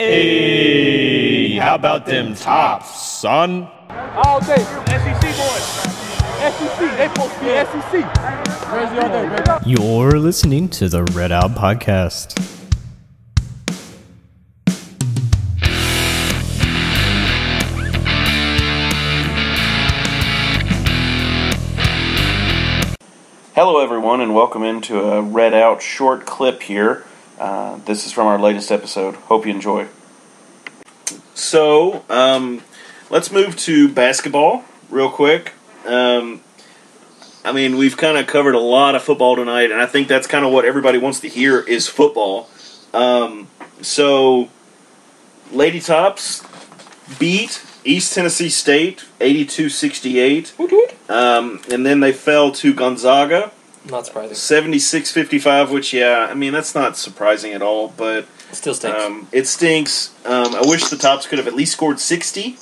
Hey, how about them tops, son? All day, SEC boys. SEC, they supposed to be SEC. Jersey all day, baby. You're listening to the Red Out Podcast. Hello everyone, and welcome into a Red Out short clip here. This is from our latest episode. Hope you enjoy. So, let's move to basketball real quick. We've kind of covered a lot of football tonight, and I think that's kind of what everybody wants to hear is football. So, Lady Tops beat East Tennessee State 82-68. And then they fell to Gonzaga. Not surprising. 76-55, which, that's not surprising at all, but It still stinks. it stinks. I wish the Tops could have at least scored 60.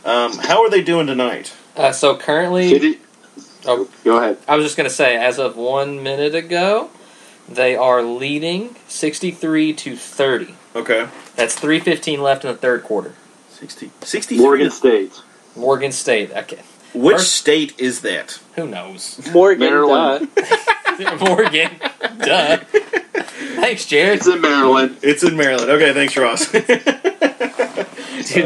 How are they doing tonight? So currently... Go ahead. I was just going to say, as of 1 minute ago, they are leading 63-30. Okay. That's 3:15 left in the third quarter. 63. Morgan State. Morgan State. Okay. Which state is that? Who knows? Morgan, Maryland. Morgan. Duh. Thanks, Jared. It's in Maryland. It's in Maryland. Okay, thanks, Ross. Dude,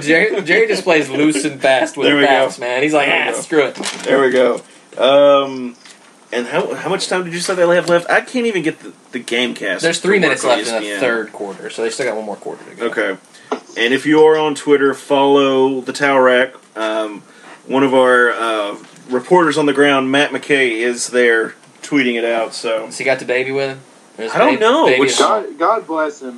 Jerry just plays loose and fast with There we facts, go. man. He's like, There we go. screw it. There we go. And how much time did you say they have left? I can't even get the game cast. There's to 3 work minutes on left in the ESPN. third quarter, so they still got one more quarter to go. Okay. And if you are on Twitter, follow the Towel Rack. One of our reporters on the ground, Matt McKay, is there tweeting it out. So Has he got the baby with him? There's I don't know. baby Which- at home. God bless him.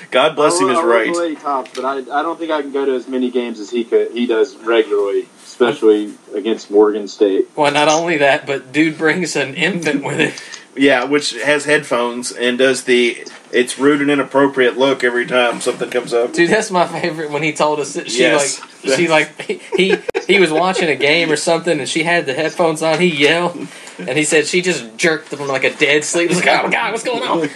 God bless him is I love right. Lady Tops, but I don't think I can go to as many games as he does regularly, especially against Morgan State. Well, not only that, but dude brings an infant with him. Yeah, which has headphones and does it's rude and inappropriate look every time something comes up. Dude, that's my favorite when he told us that Yes. he was watching a game or something and she had the headphones on, he yelled, and he said she just jerked them like a dead sleep. He was like, oh my God, what's going on?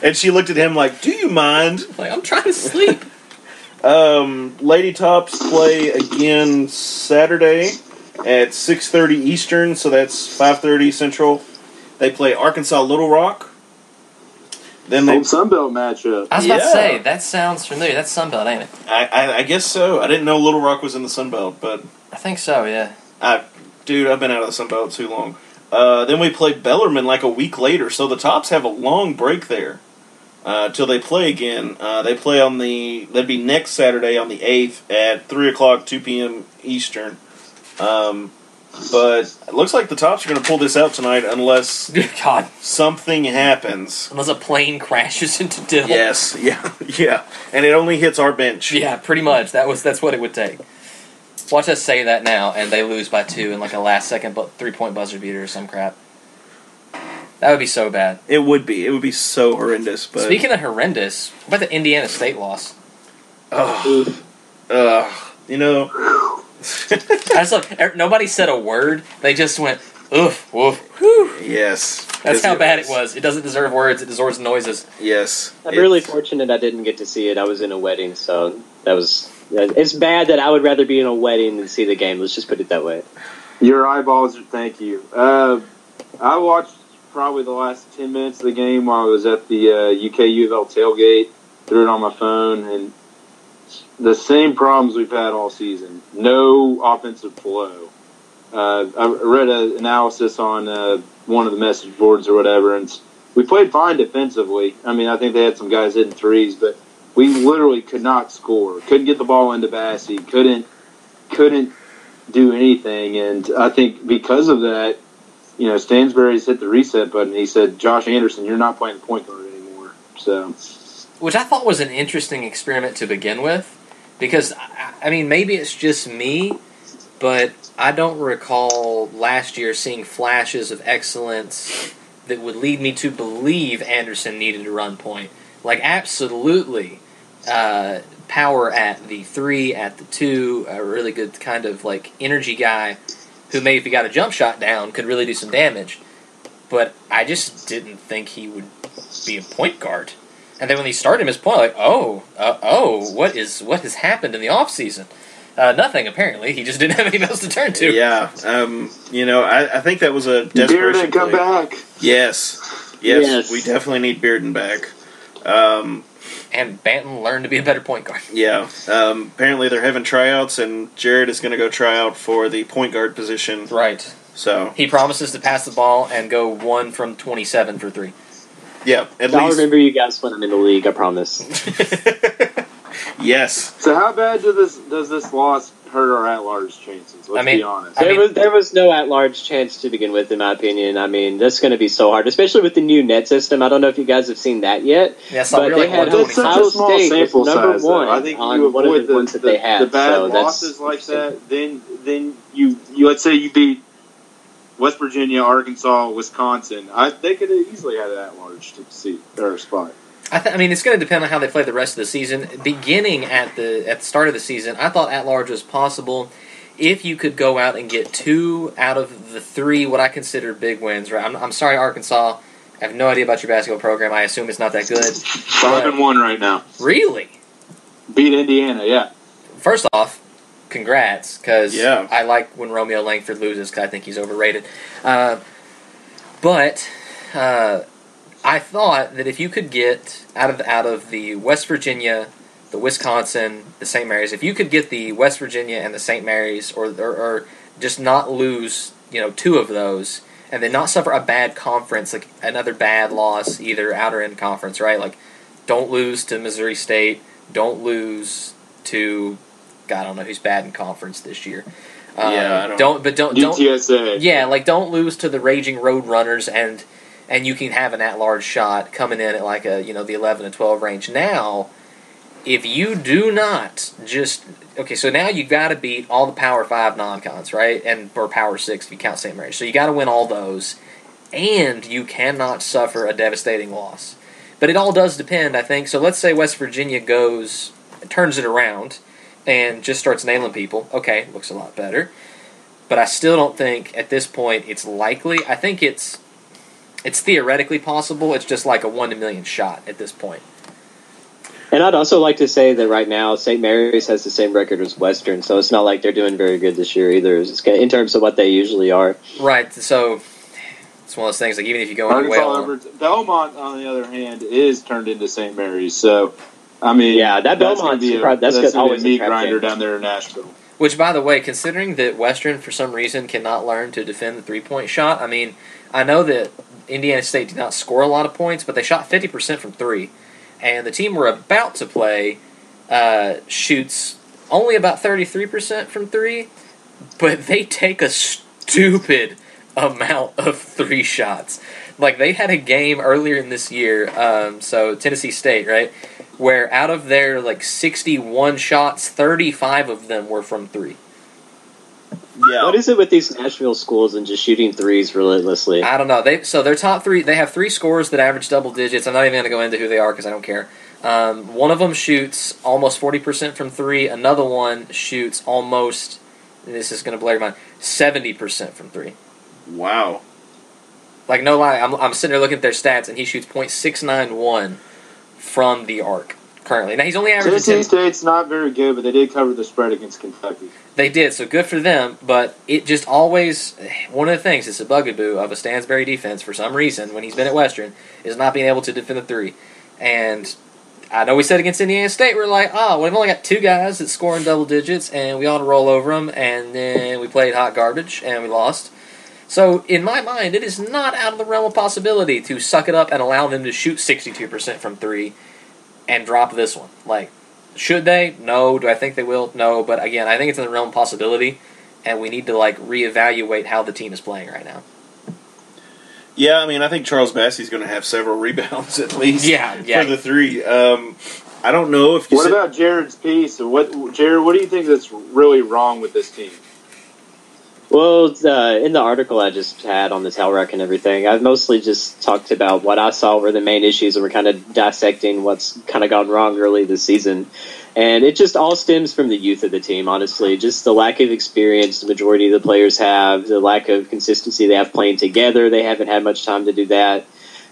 And she looked at him like, do you mind? Like, I'm trying to sleep. Lady Tops play again Saturday at 6:30 Eastern, so that's 5:30 Central. They play Arkansas Little Rock. Then they, Old Sunbelt matchup. I was about to Yeah. say, that sounds familiar. That's Sunbelt, ain't it? I guess so. I didn't know Little Rock was in the Sun Belt, but I think so, yeah. I've been out of the Sun Belt too long. Then we play Bellarmine like a week later, so the Tops have a long break there till they play again. They play that'd be next Saturday on the 8th at 3 o'clock, 2 p.m. Eastern. But it looks like the Tops are going to pull this out tonight unless God. something happens. Unless a plane crashes into Dill. Yes, yeah. And it only hits our bench. Yeah, pretty much. That's what it would take. Watch us say that now, and they lose by 2 in like a last-second 3-point buzzer beater or some crap. That would be so bad. It would be. It would be so horrendous. But Speaking of horrendous, what about the Indiana State loss? you know, I just love, nobody said a word. They just went, oof, woof, whew. yes. That's how bad it was. It doesn't deserve words. It deserves noises. Yes. I'm really fortunate I didn't get to see it. I was in a wedding, so that was... It's bad that I would rather be in a wedding than see the game. Let's just put it that way. Your eyeballs, thank you. I watched probably the last 10 minutes of the game while I was at the UK U of L tailgate, threw it on my phone, and the same problems we've had all season. No offensive flow. I read an analysis on one of the message boards or whatever, and we played fine defensively. I mean, I think they had some guys hitting threes, but we literally could not score. Couldn't get the ball into Bassey. Couldn't do anything. And I think because of that, Stansbury's hit the reset button. He said, Josh Anderson, you're not playing the point guard anymore. So, Which I thought was an interesting experiment to begin with. Because, I mean, maybe it's just me, but I don't recall last year seeing flashes of excellence that would lead me to believe Anderson needed to run point. Like, absolutely, power at the 3, at the 2, a really good kind of, like, energy guy who maybe if he got a jump shot down could really do some damage. But I just didn't think he would be a point guard. And then when they started him as point, like, what has happened in the offseason? Nothing, apparently. He just didn't have anything else to turn to. Yeah. I think that was a desperation Bearden, come play. back. Yes, we definitely need Bearden back. And Banton learned to be a better point guard. Yeah. Apparently they're having tryouts, and Jared is going to go try out for the point guard position. Right. So he promises to pass the ball and go 1 from 27 for 3. Yeah, at I'll least. remember you guys when I'm in the league, I promise. Yes. So how bad does this loss hurt our at-large chances? Let's be honest. There was no at-large chance to begin with, in my opinion. I mean, that's going to be so hard, especially with the new net system. I don't know if you guys have seen that yet. Yeah, but really they had it's such a small sample number size. one. I think on you one of avoid the ones that they had. the bad so losses like that. Then you let's say you beat West Virginia, Arkansas, Wisconsin. They could have easily had an at-large seat or spot. I mean, it's going to depend on how they play the rest of the season. Beginning at the start of the season, I thought at-large was possible if you could go out and get 2 out of the 3 what I consider big wins. Right? I'm sorry, Arkansas. I have no idea about your basketball program. I assume it's not that good. 5-1 right now. Really? Beat Indiana, yeah. First off, congrats, because Yeah. I like when Romeo Langford loses because I think he's overrated. But I thought that if you could get out of the West Virginia, the Wisconsin, the St. Mary's, if you could get the West Virginia and the St. Mary's, or just not lose 2 of those, and then not suffer a bad conference, like another bad loss, either out or in conference, right? Like, don't lose to Missouri State, don't lose to, God, I don't know who's bad in conference this year. Don't UTSA. Yeah, like don't lose to the raging Roadrunners, and you can have an at-large shot coming in at like the 11 and 12 range. Now, if you do not so now you got to beat all the Power 5 non-cons, right? Or Power 6 if you count St. Mary's. So you got to win all those, and you cannot suffer a devastating loss. But it all does depend, I think. So let's say West Virginia turns it around, and just starts nailing people. Okay, looks a lot better. But I still don't think at this point it's likely. I think it's theoretically possible. It's just like a 1 in a million shot at this point. And I'd also like to say that right now St. Mary's has the same record as Western, so it's not like they're doing very good this year either, in terms of what they usually are. Right, so it's one of those things, like even if you go on Belmont, on the other hand, is turned into St. Mary's, so, I mean... Yeah, that Belmont's that's always a meat a grinder game. down there in Nashville. Which, by the way, considering that Western, for some reason, cannot learn to defend the three-point shot, I mean, I know that Indiana State did not score a lot of points, but they shot 50% from 3. And the team we're about to play shoots only about 33% from 3, but they take a stupid amount of 3 shots. Like, they had a game earlier in this year, so Tennessee State, right, where out of their, 61 shots, 35 of them were from 3. Yeah. What is it with these Nashville schools and just shooting threes relentlessly? I don't know. So their top 3, they have 3 scorers that average double digits. I'm not even going to go into who they are because I don't care. One of them shoots almost 40% from 3. Another one shoots almost, and this is going to blow your mind, 70% from 3. Wow. Like, no lie, I'm sitting there looking at their stats, and he shoots .691 from the arc currently. Now, he's only averaging Tennessee State's not very good, but they did cover the spread against Kentucky. They did, so good for them, but it just always, one of the things, it's a bugaboo of a Stansbury defense for some reason, when he's been at Western, is not being able to defend the 3. And I know we said against Indiana State, we're like, we've only got 2 guys that score in double digits, and we ought to roll over them, and then we played hot garbage, and we lost. So, in my mind, it is not out of the realm of possibility to suck it up and allow them to shoot 62% from 3 and drop this one. Like, should they? No. Do I think they will? No. But again, I think it's in the realm of possibility, and we need to reevaluate how the team is playing right now. Yeah, I mean, I think Charles Bassey's going to have several rebounds at least. Yeah. For the 3. I don't know if you. What about Jared's piece? Jared, what do you think that's really wrong with this team? Well, in the article I just had on the Towel Rack and everything, I've mostly just talked about what I saw were the main issues, and we're kind of dissecting what's kind of gone wrong early this season. And it just all stems from the youth of the team, honestly. Just the lack of experience the majority of the players have, the lack of consistency they have playing together. They haven't had much time to do that.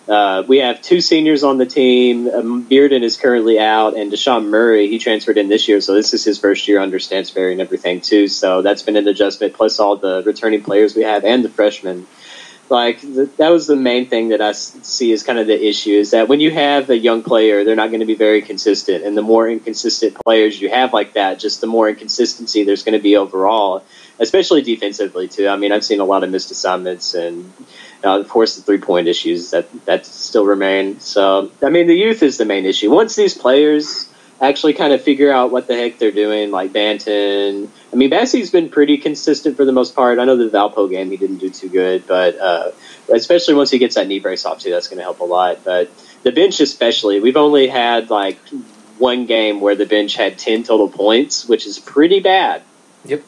We have 2 seniors on the team. Bearden is currently out, and Deshaun Murray, he transferred in this year, so this is his first year under Stansberry and everything, too. So that's been an adjustment, plus all the returning players we have and the freshmen. That was the main thing that I see as kind of the issue, is that when you have a young player, they're not going to be very consistent. And the more inconsistent players you have like that, just the more inconsistency there's going to be overall, especially defensively, too. I mean, I've seen a lot of missed assignments and, of course, the three-point issues that still remain. So, I mean, the youth is the main issue. Once these players actually kind of figure out what the heck they're doing, like Banton. I mean, Bassey's been pretty consistent for the most part. I know the Valpo game he didn't do too good, but especially once he gets that knee brace off, too, that's going to help a lot. But the bench especially, we've only had, one game where the bench had 10 total points, which is pretty bad. Yep.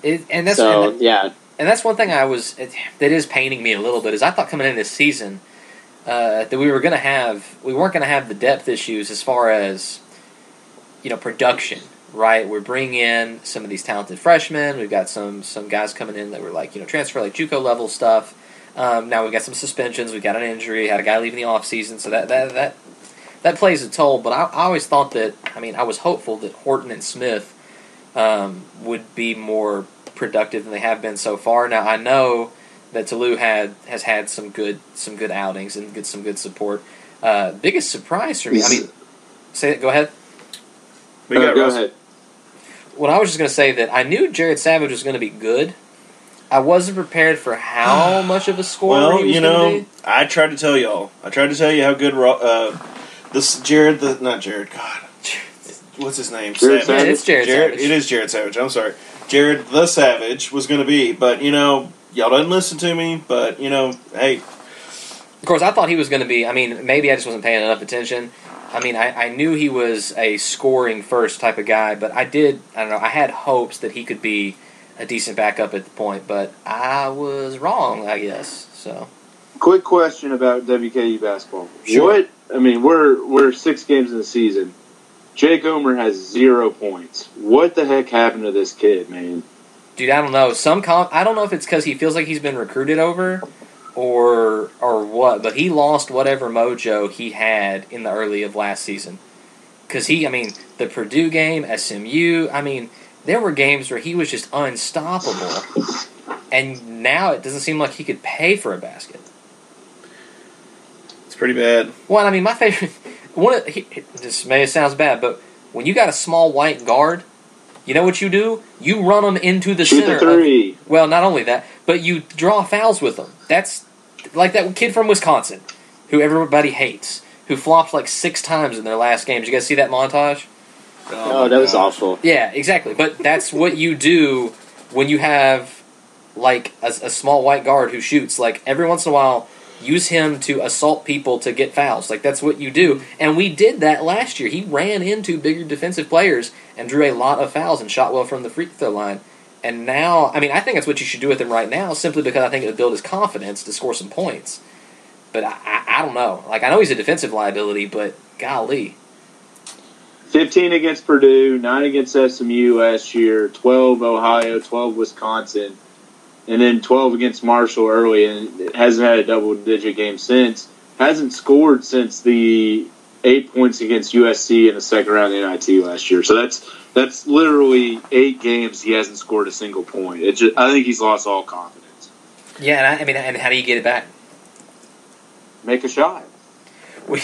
And that's one thing that is paining me a little bit, is I thought coming in this season that we weren't going to have the depth issues as far as, production, right? We're bringing in some of these talented freshmen. We've got some guys coming in that were transfer, JUCO level stuff. Now we've got some suspensions. We've got an injury. Had a guy leaving the offseason, so that plays a toll. But I always thought that, I was hopeful that Horton and Smith would be more productive than they have been so far. Now I know that Toulouse has had some good outings and some good support. Biggest surprise for me. Say it. Go ahead. Go ahead. Well, I was just going to say that I knew Jared Savage was going to be good. I wasn't prepared for how much of a scorer he was going to be. I tried to tell y'all. I tried to tell you how good not Jared. God, what's his name? Jared Savage. Savage? It's Jared Savage. It is Jared Savage. I'm sorry, Jared the Savage was going to be, but y'all didn't listen to me. But hey. Of course, I thought he was going to be. Maybe I just wasn't paying enough attention. I knew he was a scoring first type of guy, but I had hopes that he could be a decent backup at the point, but I was wrong, I guess. So, quick question about WKU basketball. Sure. We're 6 games in the season. Jake Omer has 0 points. What the heck happened to this kid, man? Dude, I don't know. I don't know if it's because he feels like he's been recruited over or what, but he lost whatever mojo he had in the early of last season. Because the Purdue game, SMU, there were games where he was just unstoppable. And now it doesn't seem like he could pay for a basket. It's pretty bad. Well, my favorite... this may sound bad, but when you got a small white guard, you know what you do? You run them into the Shoot center. The three. Well, not only that, but you draw fouls with them. That's like that kid from Wisconsin, who everybody hates, who flopped 6 times in their last game. Did you guys see that montage? Oh, that was awful. Yeah, exactly. But that's what you do when you have a small white guard who shoots. Every once in a while, use him to assault people to get fouls. That's what you do. And we did that last year. He ran into bigger defensive players and drew a lot of fouls and shot well from the free throw line. And now, I think that's what you should do with him right now, simply because I think it would build his confidence to score some points. But I don't know. I know he's a defensive liability, but golly. 15 against Purdue, 9 against SMU last year, 12 Ohio, 12 Wisconsin, and then 12 against Marshall early, and it hasn't had a double-digit game since. Hasn't scored since the 8 points against USC in the second round of NIT last year. So that's literally 8 games he hasn't scored a single point. I think he's lost all confidence. Yeah, and how do you get it back? Make a shot.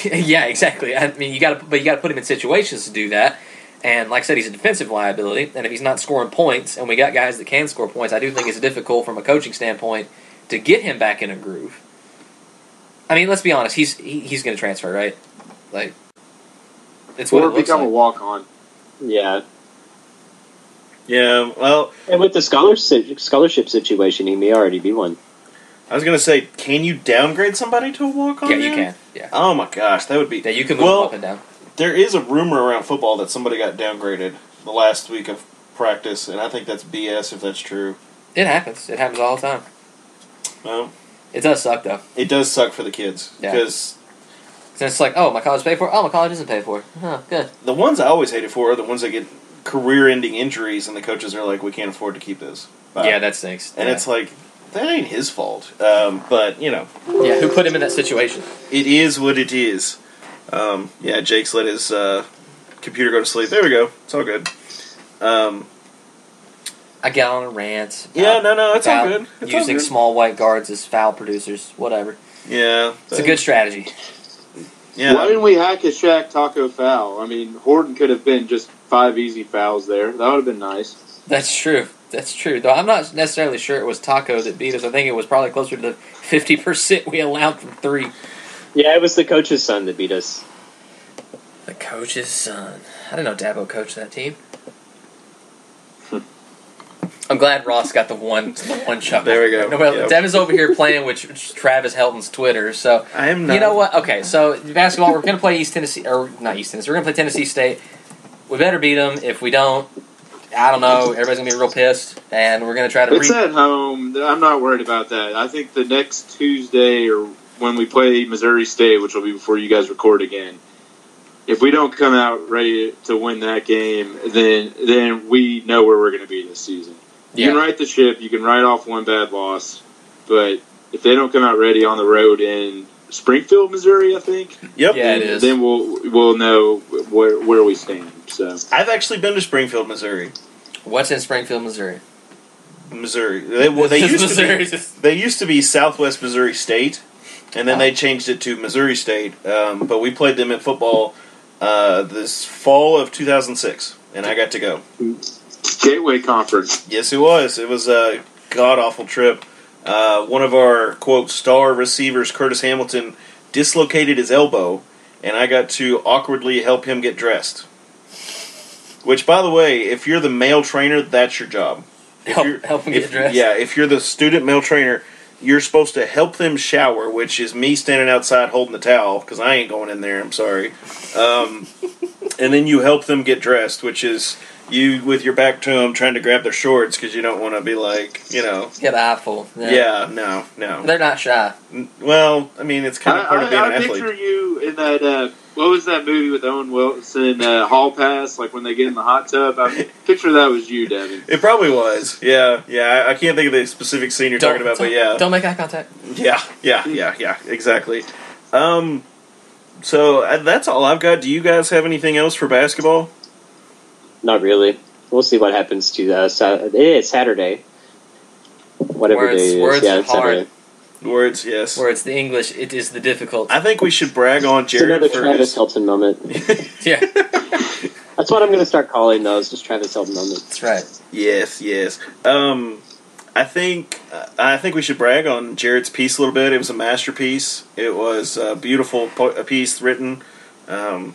Yeah, exactly. You got to put him in situations to do that. And like I said, he's a defensive liability. And if he's not scoring points, and we got guys that can score points, I do think it's difficult from a coaching standpoint to get him back in a groove. Let's be honest. He's going to transfer, right? It's what or it looks become like. a walk-on. Yeah. Yeah, well... And with the scholarship situation, he may already be one. I was going to say, can you downgrade somebody to a walk-on? Yeah, you can. Yeah. Oh my gosh, that would be... Yeah, you can move them up and down. There is a rumor around football that somebody got downgraded the last week of practice, and I think that's BS if that's true. It happens. It happens all the time. Well... It does suck, though. It does suck for the kids. Yeah. Because... it's my college paid for it? Oh, my college isn't paid for it. Oh, good. The ones I always hated for are the ones that get career-ending injuries, and the coaches are like, we can't afford to keep this. Bye. Yeah, that stinks. And it's like, that ain't his fault. But, you know. Yeah, who put him in that situation? It is what it is. Yeah, Jake's let his computer go to sleep. There we go. It's all good. I get on a rant. Yeah, no, it's all good. It's using all good. small white guards as foul producers, whatever. Yeah. It's a good strategy. Yeah. Why didn't we hack a Shaq taco foul? I mean, Horton could have been just 5 easy fouls there. That would have been nice. That's true. That's true. Though I'm not necessarily sure it was Taco that beat us. I think it was probably closer to the 50% we allowed from 3. Yeah, it was the coach's son that beat us. The coach's son. I didn't know Dabo coached that team. I'm glad Ross got the one chuckle. There we go. No, well, Yep. Devin's over here playing with Travis Helton's Twitter. So I am not. You know what? Okay, so basketball, we're going to play East Tennessee, or not East Tennessee. We're going to play Tennessee State. We better beat them. If we don't, I don't know. Everybody's going to be real pissed, and we're going to try to. It's at home. I'm not worried about that. I think the next Tuesday or when we play Missouri State, which will be before you guys record again, if we don't come out ready to win that game, then we know where we're going to be this season. You can right the ship. You can write off one bad loss. But if they don't come out ready on the road in Springfield, Missouri, I think. Yep. Yeah, it is. Then we'll know where we stand. So I've actually been to Springfield, Missouri. What's in Springfield, Missouri? Missouri. They used to be Southwest Missouri State, and then they changed it to Missouri State. But we played them in football this fall of 2006, and I got to go. Gateway Conference. Yes, it was. It was a god-awful trip. One of our, quote, star receivers, Curtis Hamilton, dislocated his elbow, and I got to awkwardly help him get dressed. Which, by the way, if you're the male trainer, that's your job. Help him get dressed? Yeah, if you're the student male trainer, you're supposed to help them shower, which is me standing outside holding the towel, because I ain't going in there, I'm sorry. And then you help them get dressed, which is you with your back to them trying to grab their shorts because you don't want to be like, you know. Get an eyeful. Yeah, no. They're not shy. Well, I mean, it's kind of part of being an I athlete. picture you in that, what was that movie with Owen Wilson, Hall Pass, like when they get in the hot tub? I picture that was you, Devin. It probably was. Yeah. I can't think of the specific scene you're talking about, but yeah. Don't make eye contact. Yeah, exactly. So that's all I've got. Do you guys have anything else for basketball? Not really. We'll see what happens to it's Saturday. Whatever day it is. Words yeah, are it's hard. Saturday. Words, yes. Words, the English, it is the difficult. I think we should brag on It's Jared another for Travis Helton moment. Yeah, That's what I'm going to start calling those, just Travis Helton moments. that's right. Yes. I think we should brag on Jared's piece a little bit. It was a masterpiece. It was a beautiful piece written. And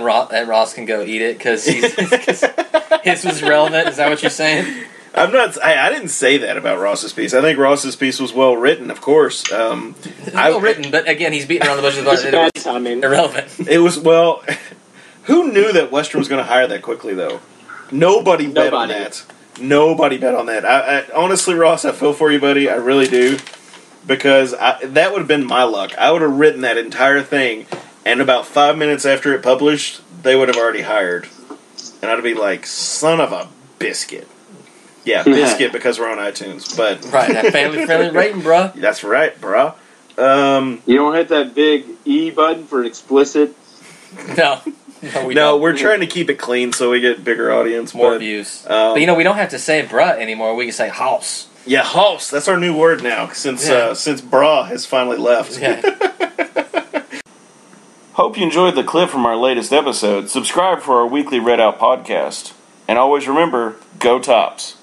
Ross can go eat it because his was relevant. Is that what you're saying? I'm not. I didn't say that about Ross's piece. I think Ross's piece was well written, of course. Well written, but again, he's beating around the bushes. It's It bad was timing. irrelevant. It was well. Who knew that Western was going to hire that quickly, though? Nobody bet on that. Nobody bet on that. I honestly, Ross, I feel for you, buddy. I really do, because that would have been my luck. I would have written that entire thing, and about 5 minutes after it published, they would have already hired, and I'd be like, "Son of a biscuit." Yeah, biscuit because we're on iTunes, but Right, that family-friendly rating, bruh. that's right, bro. You don't hit that big E button for explicit. No, we No, don't. we're trying to keep it clean so we get bigger audience. More but, views. But we don't have to say bruh anymore. We can say house. Yeah, house. That's our new word now since bra has finally left. Yeah. Hope you enjoyed the clip from our latest episode. Subscribe for our weekly Red Out podcast. And always remember, go Tops.